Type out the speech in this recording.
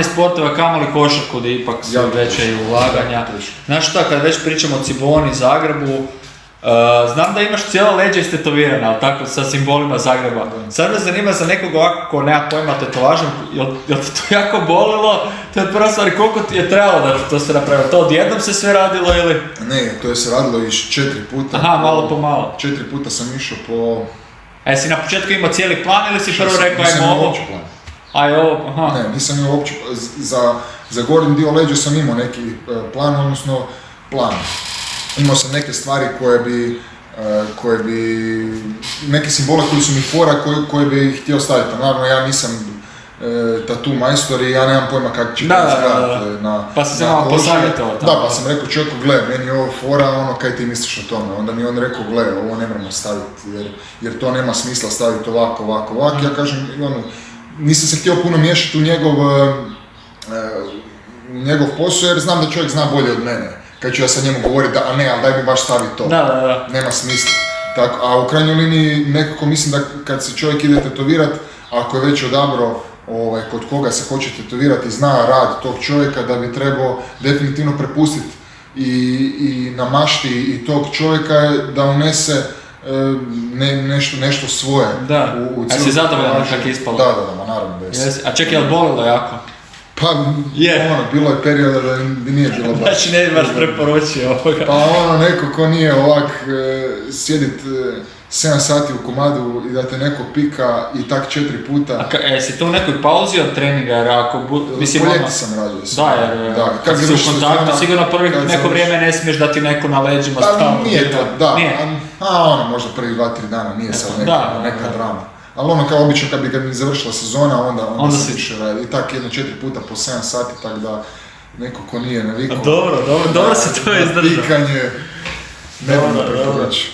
manje sportova, kamoli košarku, gdje ipak su veće i ulaganja. Znaš šta, kad već pričamo o Ciboni, Zagrebu, znam da imaš cijela leđa istetovirana, ali tako, sa simbolima Zagreba. Sad me zanima za nekog ovako ko nema pojma tetovažem, jel te to jako bolilo? To je prva stvar, koliko ti je trebalo da to sve napravilo? To odjednom se sve radilo ili? Ne, to je se radilo iz 4 puta. Aha, malo po malo. 4 puta sam išao po... A jesi na početku imao cijeli plan ili si prvo rekao ajmo ovo? Nisam imao uopće plan. Aj ovo, aha. Ne, nisam imao uopće, za gornji dio leđa sam imao neki plan, odnosno plan. Imao sam neke stvari koje bi, neke simbole koji su mi fora, koje bi htio staviti. Naravno, ja nisam tattoo majstor i ja nemam pojma kako će to izgledati na pa si se malo posavjetovao tamo. Da, pa sam rekao čovjeku, gle, meni je ovo fora, kaj ti misliš o tome? Onda mi on rekao, gle, ovo ne moramo staviti, jer to nema smisla staviti ovako. Ja kažem, nisam se htio puno miješati u njegov posao, jer znam da čovjek zna bolje od mene. Kad ću ja sa njemu govoriti da, a ne, ali daj mi baš stavi to. Da. Nema smisla. Tako, a u krajnjoj liniji nekako mislim da kad se čovjek ide tetovirati, ako je već odabrao kod koga se hoće tetovirati, zna rad tog čovjeka, da bi trebao definitivno prepustiti i na mašti i tog čovjeka da unese nešto svoje. Da, a si zadovoljan kako je ispalo? Da, naravno da jesi. A čekaj, je li bolilo jako? Pa, bilo je perioda da nije bilo baš. Znači ne bi baš preporučio ovoga. Pa neko ko nije ovak sjedit 7 sati u komadu i da te neko pika i tak 4 puta. A jesi to u nekoj pauzi od treninga, jer ako... Mislim, poljeti sam radio. Da, jer kad si u kontaktu, sigurno prvih neko vrijeme ne smiješ da ti neko na leđima stavno. Pa nije to, da. Možda prvih 2-3 dana nije sad neka drama. Ali kao obično kad bi završila sezona, onda se više radi. I tak 1-4 puta po 7 sati, tako da neko ko nije navikao. Dobro se to izdržao. Pikanje, ne bi preporučio.